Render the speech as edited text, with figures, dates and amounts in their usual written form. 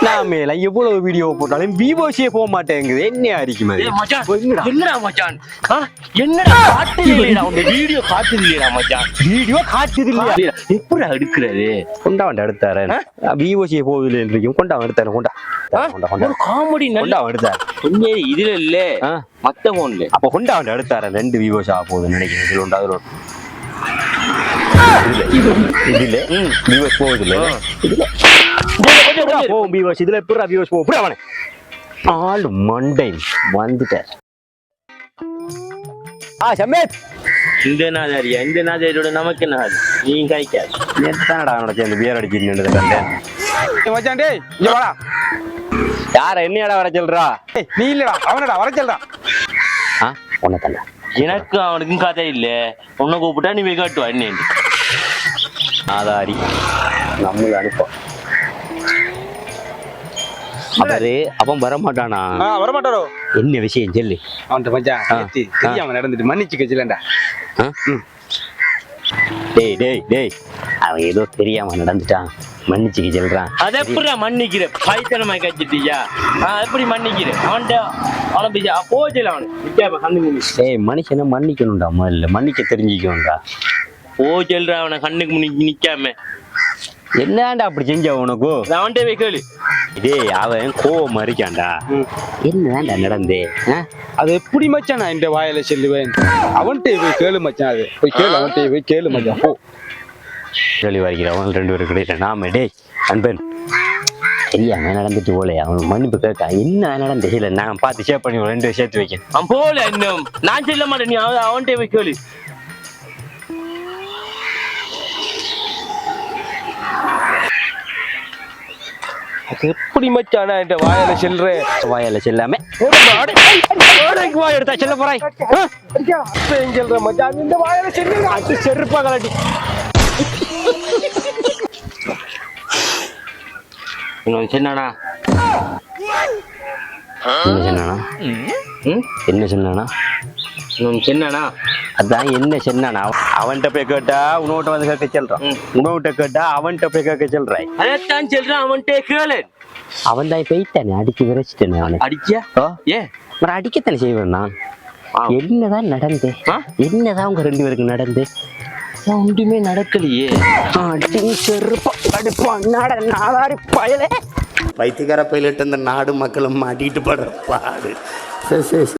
நாம எவ்வளவு வீடியோ போட்டாலும் விவோஸே போக மாட்டேங்குது. என்ன அடிக்கும் என்னடா மச்சான் என்னடா காட்டுதுடா உங்க வீடியோ காட்டுதுடா மச்சான். வீடியோ காட்டுது இல்லையா? எப்படி எடுக்கிறது? கொண்டா வந்து எடுத்தாரு. விவோஸே போகுதுல இருக்கும். கொண்டா எடுத்தாரு. கொண்டா ஒரு காமெடி கொண்டா எடுத்தாரு. இதுல இல்ல மத்த போன்ல. அப்ப கொண்டா வந்து எடுத்தாரு. 2 விவோஸ் ஆக போகுதுன்னு நினைக்கிறேன். இதுல உண்டு அதுல இதுல விவோஸ் போகுதுல போகும் விவோஸ். இதுல எப்படி விவோஸ் போகும்? அவனே ஆளு மண்டை வந்துட்டார். சமேத் இந்த நாதாரியா இந்த நாதாரியோட நமக்கு என்ன நீ கைக்காது. நேத்தானடா அவனோட சேர்ந்து பியர் அடிச்சிட்டு மச்சான் டேய் இங்க வாடா. யார என்னடா வர சொல்றா? நீ இல்லடா அவனடா வர சொல்றா. உன்னை தள்ள எனக்கு அவனுக்கும் கதை இல்ல. உன்னை கூப்பிட்டா நீ போய் காட்டுவா என்ன ஆதாரி நம்மள அனுப்போம். அவரு அவன் வரமாட்டானா? வரமாட்டாரோ? என்ன விஷயம் சொல்லு. அவன்கிட்ட மச்சான் தெரியாம நடந்துட்டு மன்னிச்சுக்க சொல்லண்டா. டேய் டேய் டேய் அவன் ஏதோ தெரியாம நடந்துட்டான். மன்னிச்சுக்க சொல்றான். அது எப்படி மன்னிக்கிற? பைத்தனமா கச்சிட்டியா? எப்படி மன்னிக்கிற? அவன்கிட்ட போச்சல அவனு. ஏய் மனுஷனை மன்னிக்கணும்டா. முதல்ல மன்னிக்க தெரிஞ்சுக்கணும்டா. போச்சல்ற அவனை கண்ணுக்கு முன்னிக்கு நிக்காம என்னடா அப்படி செஞ்ச உனக்கு? அவன்கிட்ட போய் கேளு. டேய் அவன் கோவம் இருக்கான்டா. என்னடா நடந்தே? அது எப்படி மச்சான் நான் இந்த வாயில சொல்லுவேன். அவன்கிட்ட போய் கேளு மச்சான். அது போய் கேளு. அவன்கிட்ட போய் கேளு மச்சான். போ சொல்லி வரைக்கிறவன் 2 பேரும் கிடையாது. நாம டேய் அன்பன் தெரியாம நடந்துட்டு போல அவன் மன்னிப்பு கேட்க. என்ன நடந்து இல்லை நான் பார்த்து ஷேர் பண்ணி 2 சேர்த்து வைக்கேன். அவன் போல இன்னும் நான் சொல்ல மாட்டேன். நீ அவன்கிட்ட போய் கேளு. அது எப்படி மச்சானா இந்த வாயில செல்ற? வாயில செல்லாம வாய் எடுத்தா செல்ல போறாய். சொல்ற மச்சான் இந்த வாயில செல்ல அது செருப்பா கலட்டி. இன்னொன்னு சொன்னானா? என்ன சொன்னானா? என்ன சொன்னானா? இன்னொன்னு சொன்னானா? அதான் என்ன சொன்னானா? அவன்கிட்ட போய் கேட்டா உன்னோட்ட வந்து கேட்க சொல்றான். உன்னோட்ட கேட்டா அவன்கிட்ட போய் கேட்க சொல்றாய். அதைத்தான் சொல்றான். அவன்கிட்ட கேளு. அவன் தான் போயிட்டானே அடிச்சு விரைச்சிட்டேனே அவனை. அடிச்சியா? ஏன் அடிக்கத்தானே செய்வேன் நான். என்னதான் நடந்து? என்னதான் உங்க 2 பேருக்கு நடந்து? ஒன்றுமே நடக்கலையே. பைத்தியக்கார பைலட் அந்த நாடு மக்களும் மாட்டிட்டு படுற பாடு.